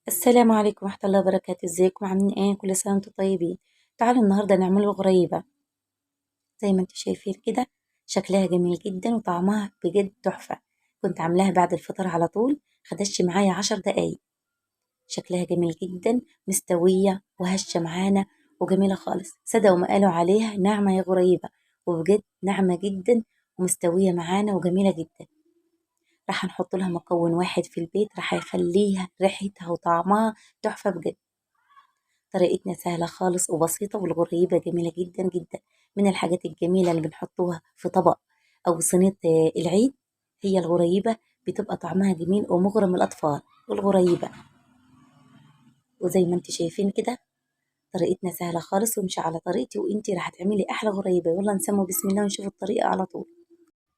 السلام عليكم ورحمة الله وبركاته، ازيكم عاملين ايه؟ كل سنة وانتم طيبين. تعالوا النهاردة نعمله غريبة. زي ما انتم شايفين كده، شكلها جميل جدا وطعمها بجد تحفة. كنت عاملاها بعد الفطار على طول، خدتش معايا 10 دقايق. شكلها جميل جدا، مستوية وهشة معانا وجميلة خالص. صدقوا ما قالوا عليها ناعمة يا غريبة، وبجد ناعمة جدا ومستوية معانا وجميلة جدا. راح نحط لها مكون واحد في البيت راح يخليها ريحتها وطعمها تحفة بجد. طريقتنا سهلة خالص وبسيطة، والغريبة جميلة جدا جدا. من الحاجات الجميلة اللي بنحطوها في طبق أو صينية العيد هي الغريبة. بتبقى طعمها جميل ومغرم الأطفال. والغريبة وزي ما انت شايفين كده، طريقتنا سهلة خالص ومشي على طريقتي، وانتي راح تعملي أحلى غريبة. يلا نسمو بسم الله ونشوف الطريقة على طول.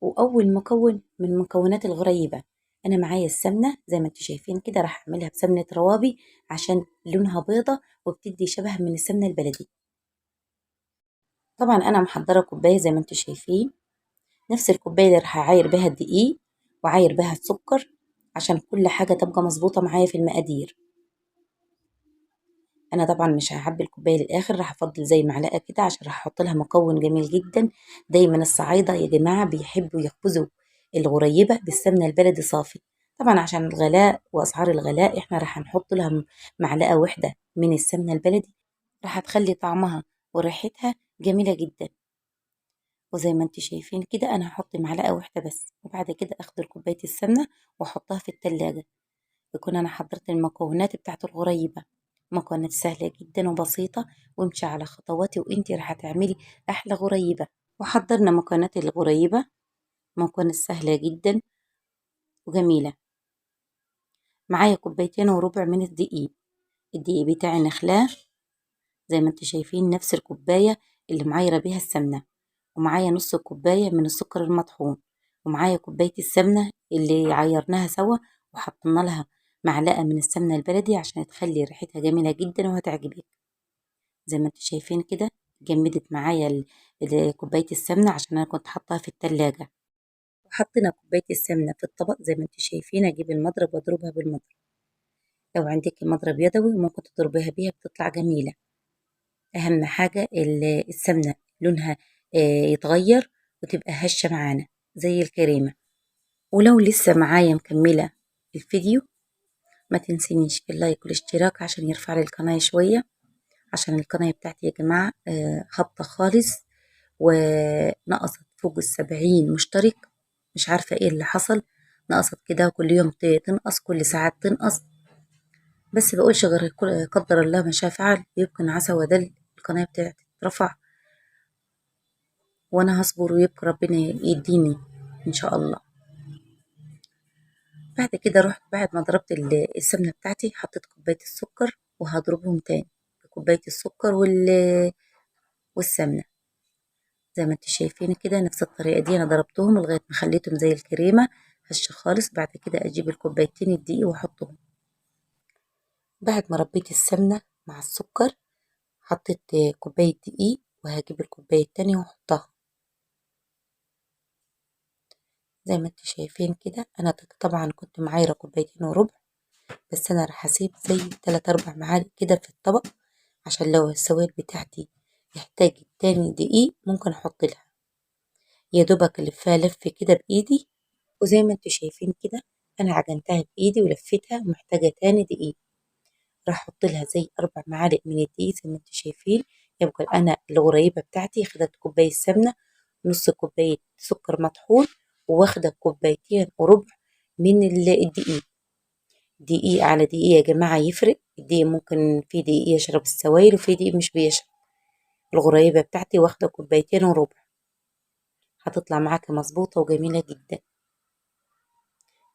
وأول مكون من مكونات الغريبة، أنا معايا السمنة زي ما انتوا شايفين كده. راح أعملها بسمنة روابي عشان لونها بيضة وبتدي شبه من السمنة البلدي. طبعا أنا محضرة كوباية زي ما انتوا شايفين، نفس الكوباية اللي راح أعاير بها الدقيق وعاير بها السكر عشان كل حاجة تبقى مظبوطة معايا في المقادير. أنا طبعا مش هعبي الكوباية للآخر، راح أفضل زي معلقة كده عشان راح أحط لها مكون جميل جدا. دايما الصعايدة يا جماعة بيحبوا يخبزوا الغريبة بالسمنة البلدي صافي. طبعا عشان الغلاء وأسعار الغلاء احنا راح نحط لها معلقة واحدة من السمنة البلدي، راح تخلي طعمها وريحتها جميلة جدا. وزي ما انتوا شايفين كده انا هحط معلقة واحدة بس، وبعد كده اخد كوباية السمنة واحطها في التلاجة. يكون انا حضرت المكونات بتاعت الغريبة. مكونات سهلة جدا وبسيطة، وامشي على خطواتي وانتي راح تعملي احلى غريبة. وحضرنا مكونات الغريبة، مكونات سهلة جدا وجميلة. معايا كوبايتين وربع من الدقيق. الدقيق بتاعي نخلاه زي ما انتوا شايفين نفس الكوباية اللي معايرة بيها السمنة. ومعايا نص كوباية من السكر المطحون. ومعايا كوباية السمنة اللي عيرناها سوا وحطينا لها معلقة من السمنة البلدي عشان تخلي ريحتها جميلة جدا وهتعجبك. زي ما انتوا شايفين كده جمدت معايا كوباية السمنة عشان انا كنت حطاها في التلاجة. وحطينا كوباية السمنة في الطبق زي ما انتوا شايفين. اجيب المضرب واضربها بالمضرب. لو عندك مضرب يدوي ممكن تضربيها بيها بتطلع جميلة. أهم حاجة السمنة لونها يتغير وتبقى هشة معانا زي الكريمة. ولو لسه معايا مكملة الفيديو ما تنسينيش اللايك والاشتراك عشان يرفع لي القناة شوية، عشان القناة بتاعتي يا جماعة هابطة خالص ونقصت فوق 70 مشترك. مش عارفة ايه اللي حصل، نقصت كده وكل يوم تنقص، كل ساعات تنقص. بس بقولش غير قدر الله ما شاء فعل، يمكن عسى ودل القناة بتاعتي ترفع، وانا هصبر ويبقى ربنا يديني ان شاء الله. بعد كده رحت بعد ما ضربت السمنه بتاعتي حطيت كوبايه السكر وهضربهم تاني بكوبايه السكر والسمنه. زي ما انتوا شايفين كده نفس الطريقه دي انا ضربتهم لغايه ما خليتهم زي الكريمه هشه خالص. بعد كده اجيب الكوبايتين الدقيق واحطهم. بعد ما ربيت السمنه مع السكر حطيت كوبايه دقيق، وهجيب الكوبايه التانية واحطها. زي ما انتوا شايفين كده انا طبعا كنت معايره كوبايتين وربع، بس انا راح اسيب زي 3 4 معالق كده في الطبق عشان لو السوائل بتاعتي يحتاج تاني دقيق ممكن احط لها. يا دوبك الفها لف كده بايدي. وزي ما انتوا شايفين كده انا عجنتها بايدي ولفتها ومحتاجة تاني دقيق. راح احط لها زي 4 معالق من الدقيق زي ما انتوا شايفين. يبقى انا الغريبة بتاعتي خدت كوباية سمنة، نص كوباية سكر مطحون، واخدة كوبايتين وربع من الدقيق. دقيق على دقيق يا جماعة يفرق. الدقيق ممكن في دقيق يشرب السوائل وفي دقيق مش بيشرب. الغريبة بتاعتي واخدة كوبايتين وربع، هتطلع معاك مظبوطة وجميلة جدا.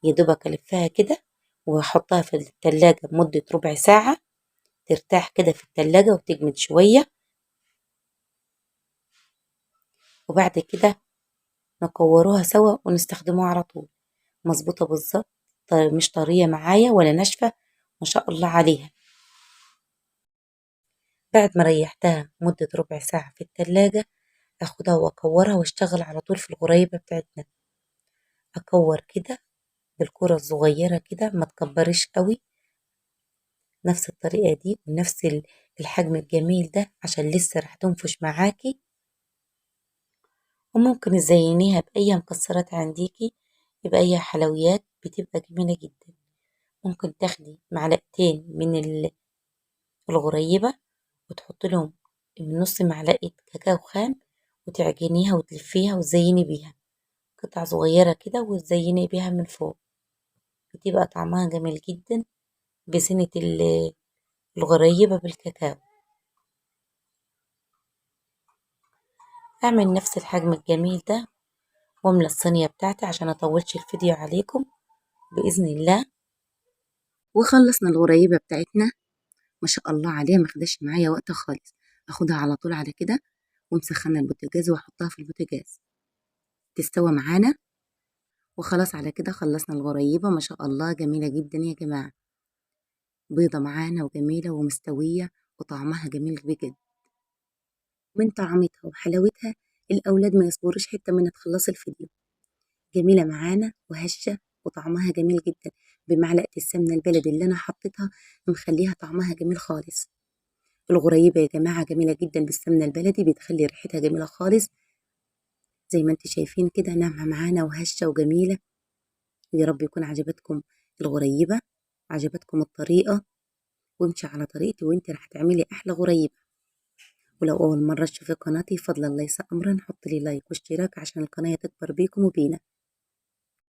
يا دوبك ألفها كده وأحطها في التلاجة لمدة ربع ساعة ترتاح كده في التلاجة وتجمد شوية. وبعد كده نكوروها سوا ونستخدموها على طول. مظبوطة بالظبط، مش طرية معايا ولا ناشفة، ما شاء الله عليها. بعد ما ريحتها مدة ربع ساعة في التلاجة اخدها واكورها واشتغل على طول في الغريبة بتاعتنا. اكور كده بالكرة الصغيرة كده، ما تكبرش قوي نفس الطريقة دي ونفس الحجم الجميل ده عشان لسه راح تنفش معاكي. وممكن تزينيها بأي مكسرات عنديكي، يبقى أي حلويات بتبقى جميلة جدا. ممكن تاخدي معلقتين من الغريبة وتحط لهم من نص معلقة كاكاو خام، وتعجنيها وتلفيها وتزيني بيها قطع صغيرة كده وتزيني بيها من فوق، بتبقى طعمها جميل جدا بزينة الغريبة بالكاكاو. أعمل نفس الحجم الجميل ده واملى الصينية بتاعتي عشان أطولش الفيديو عليكم بإذن الله. وخلصنا الغريبة بتاعتنا ما شاء الله عليها، ما خدش معايا وقت خالص. اخدها على طول على كده ومسخنه البوتاجاز واحطها في البوتاجاز تستوى معانا. وخلاص على كده خلصنا الغريبة ما شاء الله جميلة جدا يا جماعة، بيضة معانا وجميلة ومستوية وطعمها جميل بجد. من طعمتها وحلاوتها الأولاد ما يصبروش حتة منها تخلص الفيديو. جميلة معانا وهشة وطعمها جميل جدا، بمعلقة السمنة البلدي اللي أنا حطيتها مخليها طعمها جميل خالص. الغريبة يا جماعة جميلة جدا بالسمنة البلدي، بتخلي ريحتها جميلة خالص زي ما انت شايفين كده، ناعمة معانا وهشة وجميلة. يا رب يكون عجبتكم الغريبة، عجبتكم الطريقة، وامشي على طريقتي وانت رح تعملي أحلى غريبة. ولو أول مرة تشوفي قناتي فضل الله يسأ أمرا حط لي لايك واشتراك عشان القناة تكبر بيكم وبينا.